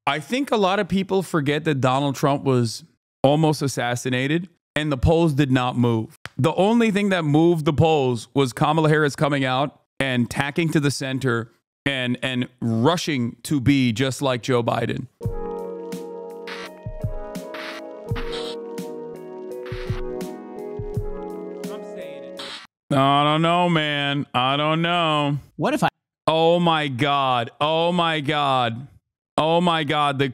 I think a lot of people forget that Donald Trump was almost assassinated and the polls did not move. The only thing that moved the polls was Kamala Harris coming out and tacking to the center and rushing to be just like Joe Biden. I don't know, man. I don't know. What if I... Oh my God. Oh my God. Oh my God. The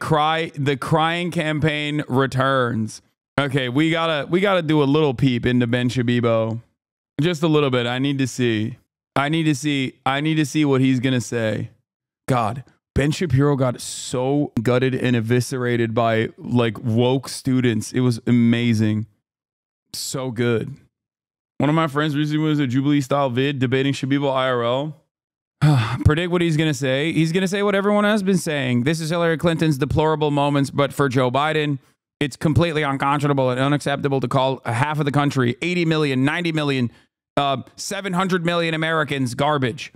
crying campaign returns. Okay, we gotta do a little peep into Ben Shabibo. Just a little bit. I need to see what he's gonna say. God, Ben Shapiro got so gutted and eviscerated by like woke students. It was amazing. So good. One of my friends recently was a Jubilee style vid debating Shabibo IRL. Predict what he's going to say. He's going to say what everyone has been saying. This is Hillary Clinton's deplorable moments, but for Joe Biden, it's completely unconscionable and unacceptable to call half of the country, 80 million, 90 million, 700 million Americans garbage.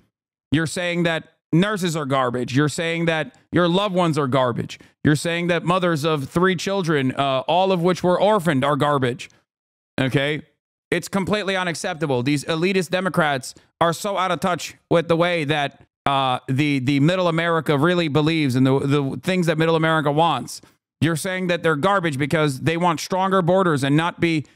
You're saying that nurses are garbage. You're saying that your loved ones are garbage. You're saying that mothers of 3 children, all of which were orphaned, are garbage. Okay? It's completely unacceptable. These elitist Democrats are so out of touch with the way that the middle America really believes and the things that middle America wants. You're saying that they're garbage because they want stronger borders and not be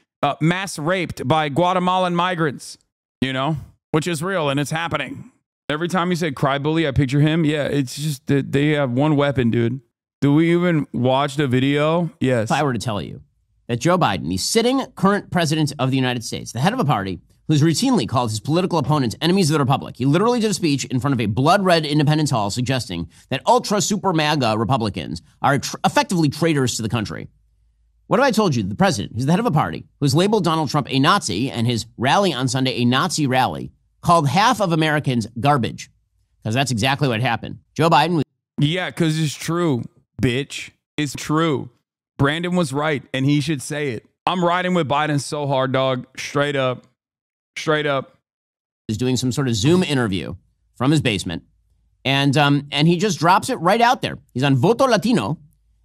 mass raped by Guatemalan migrants, you know, which is real and it's happening. Every time you say cry bully, I picture him. Yeah, it's just that they have one weapon, dude. Do we even watch the video? Yes. If I were to tell you that Joe Biden, the sitting current president of the United States, the head of a party who's routinely called his political opponents enemies of the Republic, he literally did a speech in front of a blood-red Independence Hall suggesting that ultra super MAGA Republicans are effectively traitors to the country. What if I told you the president, who's the head of a party, who's labeled Donald Trump a Nazi and his rally on Sunday a Nazi rally, called half of Americans garbage? Because that's exactly what happened. Joe Biden was... Yeah, because it's true, bitch. It's true. Brandon was right, and he should say it. I'm riding with Biden so hard, dog. Straight up. Straight up. Is doing some sort of Zoom interview from his basement, and he just drops it right out there. He's on Voto Latino,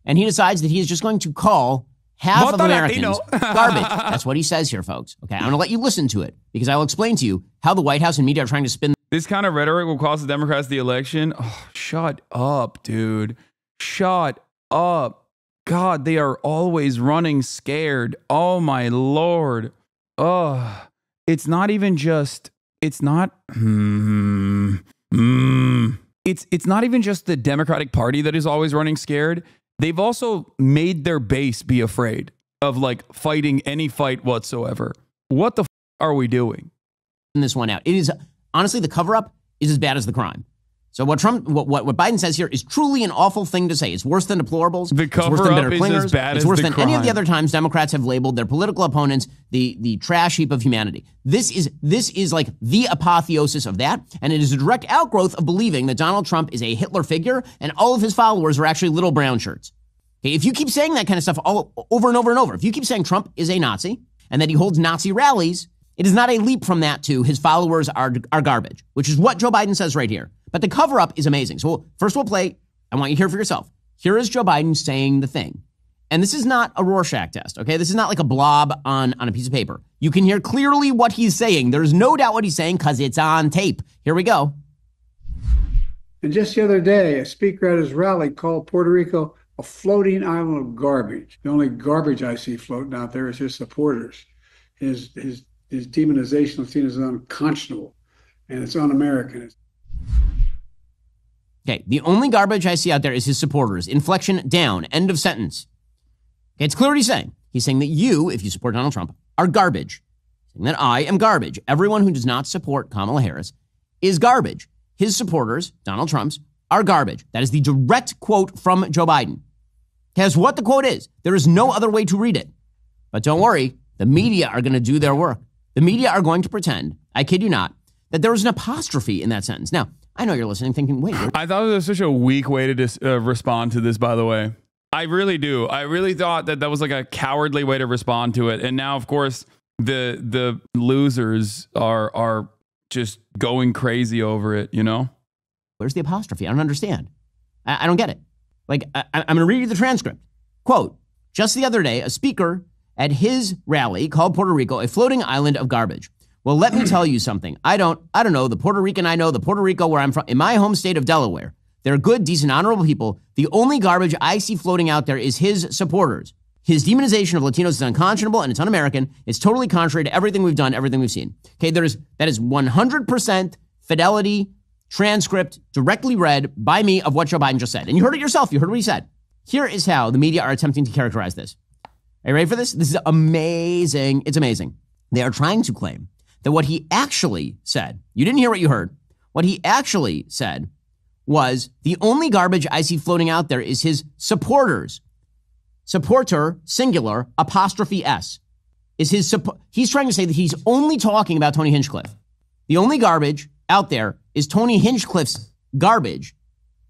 and he decides that he is just going to call half of Americans garbage. That's what he says here, folks. Okay, I'm going to let you listen to it, because I will explain to you how the White House and media are trying to spin. This kind of rhetoric will cost the Democrats the election. Oh, shut up, dude. Shut up. God, they are always running scared. Oh, my Lord. Oh, it's not even just, it's not, it's not even just the Democratic Party that is always running scared. They've also made their base be afraid of like fighting any fight whatsoever. What the are we doing? This one out. It is, honestly, the cover-up is as bad as the crime. So what Biden says here is truly an awful thing to say. It's worse than deplorables. The cover-up is as bad as it's worse the than crime. Any of the other times Democrats have labeled their political opponents the trash heap of humanity. This is like the apotheosis of that, and it is a direct outgrowth of believing that Donald Trump is a Hitler figure and all of his followers are actually little brown shirts. Okay, if you keep saying that kind of stuff over and over and over, if you keep saying Trump is a Nazi and that he holds Nazi rallies, it is not a leap from that to his followers are garbage, which is what Joe Biden says right here. But the cover-up is amazing. So first we'll play. I want you to hear for yourself. Here is Joe Biden saying the thing. And this is not a Rorschach test, okay? This is not like a blob on a piece of paper. You can hear clearly what he's saying. There's no doubt what he's saying because it's on tape. Here we go. And just the other day, a speaker at his rally called Puerto Rico a floating island of garbage. The only garbage I see floating out there is his supporters. His demonization of things is unconscionable, and it's un-American. Okay, the only garbage I see out there is his supporters. Inflection down. End of sentence. Okay, it's clear what he's saying. He's saying that you, if you support Donald Trump, are garbage. He's saying that I am garbage. Everyone who does not support Kamala Harris is garbage. His supporters, Donald Trump's, are garbage. That is the direct quote from Joe Biden. That's what the quote is. There is no other way to read it. But don't worry, the media are going to do their work. The media are going to pretend, I kid you not, that there was an apostrophe in that sentence. Now, I know you're listening thinking, wait. I thought it was such a weak way to respond to this, by the way. I really do. I really thought that was like a cowardly way to respond to it. And now, of course, the losers are just going crazy over it, you know? Where's the apostrophe? I don't understand. I don't get it. Like, I'm going to read you the transcript. Quote, just the other day, a speaker at his rally called Puerto Rico a floating island of garbage. Well, let me tell you something. I don't know. The Puerto Rican I know, the Puerto Rico where I'm from, in my home state of Delaware, they're good, decent, honorable people. The only garbage I see floating out there is his supporters. His demonization of Latinos is unconscionable and it's un-American. It's totally contrary to everything we've done, everything we've seen. Okay, that is 100% fidelity transcript directly read by me of what Joe Biden just said. And you heard it yourself. You heard what he said. Here is how the media are attempting to characterize this. Are you ready for this? This is amazing. It's amazing. They are trying to claim that what he actually said, you didn't hear what you heard. What he actually said was the only garbage I see floating out there is his supporters. Supporter, singular, apostrophe S. Is his he's trying to say that he's only talking about Tony Hinchcliffe. The only garbage out there is Tony Hinchcliffe's garbage.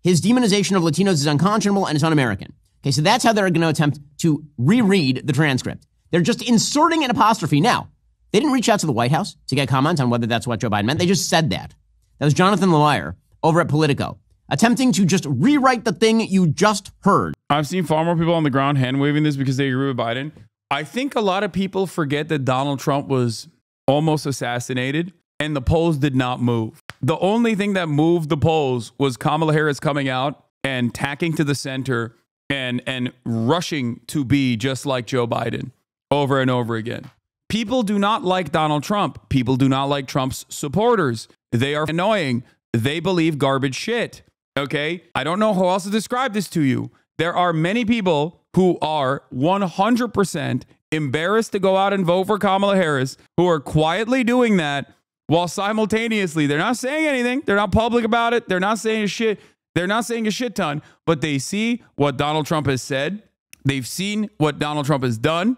His demonization of Latinos is unconscionable and it's un-American. Okay, so that's how they're going to attempt to reread the transcript. They're just inserting an apostrophe. Now, they didn't reach out to the White House to get comment on whether that's what Joe Biden meant. They just said that. That was Jonathan Lemire over at Politico, attempting to just rewrite the thing you just heard. I've seen far more people on the ground hand waving this because they agree with Biden. I think a lot of people forget that Donald Trump was almost assassinated and the polls did not move. The only thing that moved the polls was Kamala Harris coming out and tacking to the center and rushing to be just like Joe Biden over and over again. People do not like Donald Trump. People do not like Trump's supporters. They are annoying. They believe garbage shit. Okay? I don't know how else to describe this to you. There are many people who are 100% embarrassed to go out and vote for Kamala Harris, who are quietly doing that while simultaneously they're not saying anything. They're not public about it. They're not saying shit. They're not saying a shit ton, but they see what Donald Trump has said. They've seen what Donald Trump has done,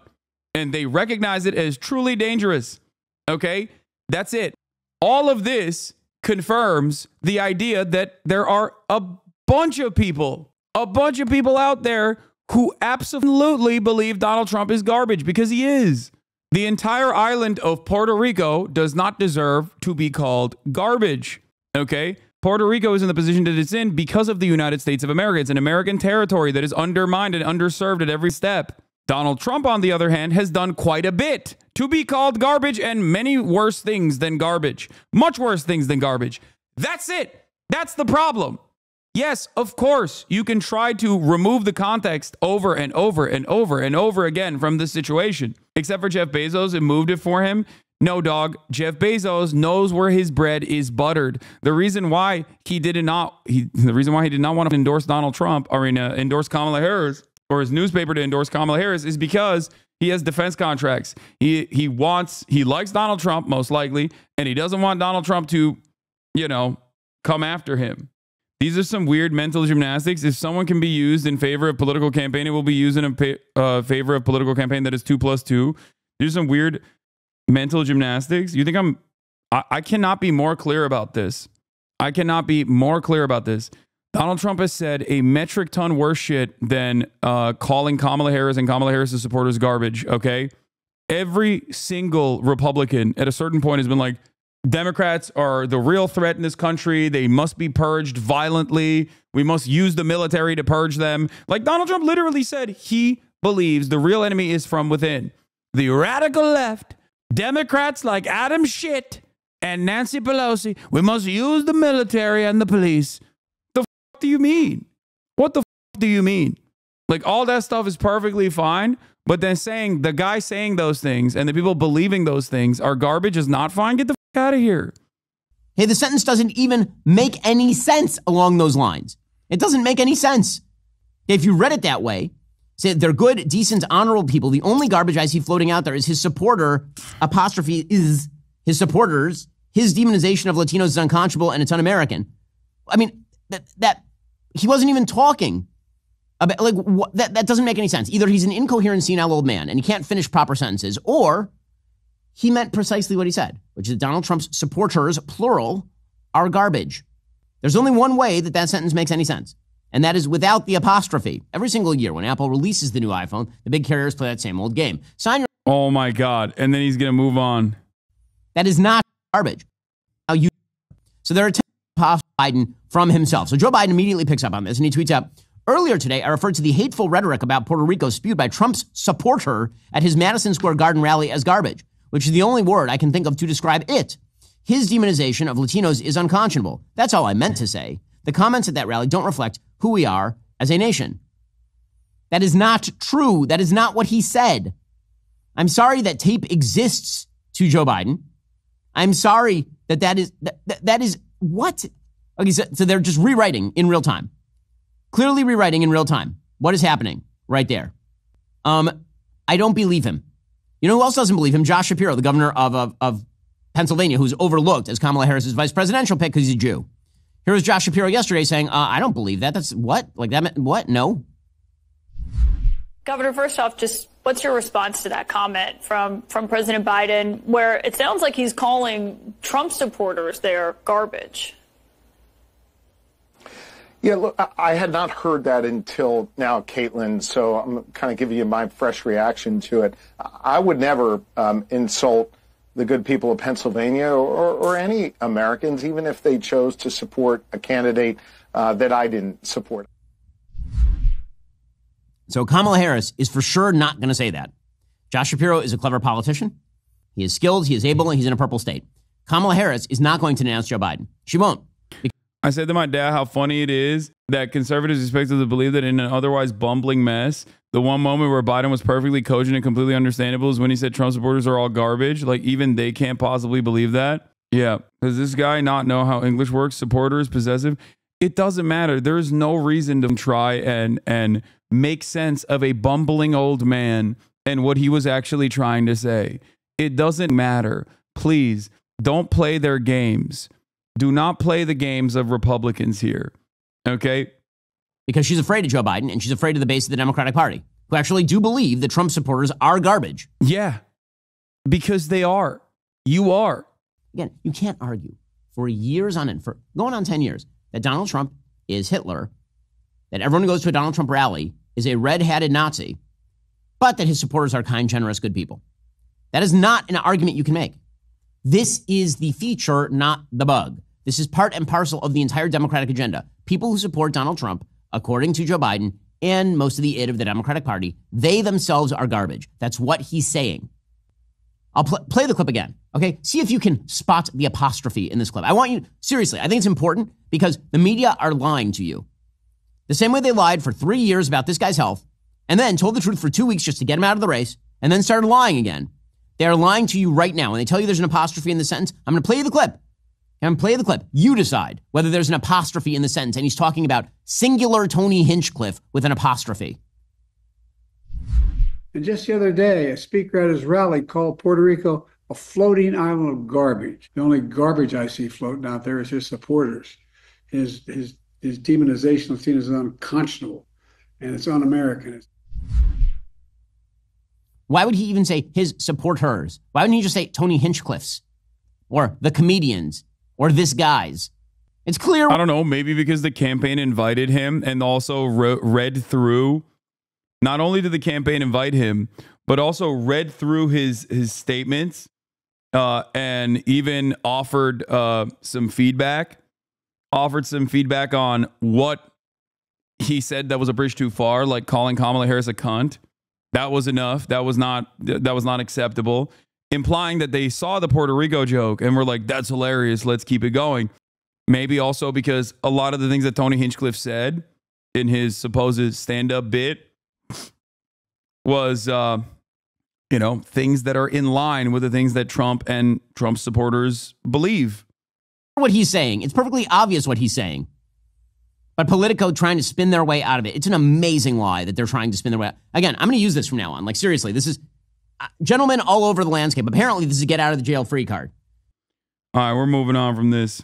and they recognize it as truly dangerous. Okay? That's it. All of this confirms the idea that there are a bunch of people out there who absolutely believe Donald Trump is garbage, because he is. The entire island of Puerto Rico does not deserve to be called garbage. Okay? Puerto Rico is in the position that it's in because of the United States of America. It's an American territory that is undermined and underserved at every step. Donald Trump, on the other hand, has done quite a bit to be called garbage, and many worse things than garbage. Much worse things than garbage. That's it. That's the problem. Yes, of course, you can try to remove the context over and over and over and over again from this situation. Except for Jeff Bezos, it moved it for him. No, dog. Jeff Bezos knows where his bread is buttered. The reason why he did not want to endorse Donald Trump or endorse Kamala Harris, or his newspaper to endorse Kamala Harris, is because he has defense contracts. He likes Donald Trump, most likely, and he doesn't want Donald Trump to, come after him. These are some weird mental gymnastics. If someone can be used in favor of political campaign, it will be used in favor of political campaign that is 2 + 2. There's some weird mental gymnastics. You think I cannot be more clear about this. I cannot be more clear about this. Donald Trump has said a metric ton worse shit than calling Kamala Harris and Kamala Harris's supporters garbage, okay? Every single Republican at a certain point has been like, Democrats are the real threat in this country. They must be purged violently. We must use the military to purge them. Like, Donald Trump literally said he believes the real enemy is from within. The radical left, Democrats like Adam Schiff and Nancy Pelosi, we must use the military and the police. The fuck do you mean? What the fuck do you mean? Like, all that stuff is perfectly fine, but then saying the guy saying those things and the people believing those things are garbage is not fine. Get the fuck out of here. Hey, the sentence doesn't even make any sense along those lines. It doesn't make any sense. If you read it that way, say they're good, decent, honorable people. The only garbage I see floating out there is his supporter, apostrophe is his supporters. His demonization of Latinos is unconscionable and it's un-American. I mean, that he wasn't even talking about, like, that doesn't make any sense. Either he's an incoherent, senile old man and he can't finish proper sentences, or he meant precisely what he said, which is Donald Trump's supporters, plural, are garbage. There's only one way that sentence makes any sense, and that is without the apostrophe. Every single year when Apple releases the new iPhone, the big carriers play that same old game. Sign your... Oh my God. And then he's going to move on. That is not garbage. So they're attempting to apostrophe Biden from himself. So Joe Biden immediately picks up on this and he tweets out, Earlier today, I referred to the hateful rhetoric about Puerto Rico spewed by Trump's supporter at his Madison Square Garden rally as garbage, which is the only word I can think of to describe it. His demonization of Latinos is unconscionable. That's all I meant to say. The comments at that rally don't reflect who we are as a nation. That is not true. That is not what he said. I'm sorry that tape exists to Joe Biden. I'm sorry that is what? Okay, so they're just rewriting in real time. Clearly rewriting in real time. What is happening right there? I don't believe him. You know who else doesn't believe him? Josh Shapiro, the governor of Pennsylvania, who's overlooked as Kamala Harris's vice presidential pick because he's a Jew. Here was Josh Shapiro yesterday saying, I don't believe that. That's what? Like that meant what? No. Governor, first off, just what's your response to that comment from President Biden, where it sounds like he's calling Trump supporters there garbage? Yeah, look, I had not heard that until now, Caitlin, so I'm kind of giving you my fresh reaction to it. I would never insult the good people of Pennsylvania or any Americans, even if they chose to support a candidate that I didn't support. So Kamala Harris is for sure not going to say that. Josh Shapiro is a clever politician. He is skilled, he is able, and he's in a purple state. Kamala Harris is not going to denounce Joe Biden. She won't. I said to my dad how funny it is that conservatives expect us to believe that in an otherwise bumbling mess, the one moment where Biden was perfectly cogent and completely understandable is when he said Trump supporters are all garbage. Like, even they can't possibly believe that. Yeah. Does this guy not know how English works? Supporter is possessive. It doesn't matter. There is no reason to try and make sense of a bumbling old man and what he was actually trying to say. It doesn't matter. Please don't play their games. Do not play the games of Republicans here. Okay? Because she's afraid of Joe Biden and she's afraid of the base of the Democratic Party, who actually do believe that Trump supporters are garbage. Yeah. Because they are. You are. Again, you can't argue for years on end, for going on 10 years, that Donald Trump is Hitler, that everyone who goes to a Donald Trump rally is a red-hatted Nazi, but that his supporters are kind, generous, good people. That is not an argument you can make. This is the feature, not the bug. This is part and parcel of the entire Democratic agenda. People who support Donald Trump, according to Joe Biden and most of the id of the Democratic Party, they themselves are garbage. That's what he's saying. I'll play the clip again, okay? See if you can spot the apostrophe in this clip. I want you, seriously, I think it's important because the media are lying to you. The same way they lied for 3 years about this guy's health and then told the truth for 2 weeks just to get him out of the race and then started lying again. They are lying to you right now. When they tell you there's an apostrophe in the sentence, I'm going to play you the clip. I'm going to play the clip. You decide whether there's an apostrophe in the sentence. And he's talking about singular Tony Hinchcliffe with an apostrophe. And just the other day, a speaker at his rally called Puerto Rico a floating island of garbage. The only garbage I see floating out there is his supporters. His demonization of Latinos is unconscionable, and it's un-American. Why would he even say his supporters? Why wouldn't he just say Tony Hinchcliffe's or the comedians or this guy's? It's clear. I don't know. Maybe because the campaign invited him and also read through. Not only did the campaign invite him, but also read through his statements and even offered some feedback. Offered some feedback on what he said that was a bridge too far, like calling Kamala Harris a cunt. That was enough. That was not acceptable. Implying that they saw the Puerto Rico joke and were like, that's hilarious. Let's keep it going. Maybe also because a lot of the things that Tony Hinchcliffe said in his supposed stand-up bit was, things that are in line with the things that Trump and Trump supporters believe. What he's saying. It's perfectly obvious what he's saying. But Politico trying to spin their way out of it. It's an amazing lie that they're trying to spin their way out. Again, I'm going to use this from now on. Like, seriously, this is gentlemen all over the landscape. Apparently, this is a get out of the jail free card. All right, we're moving on from this.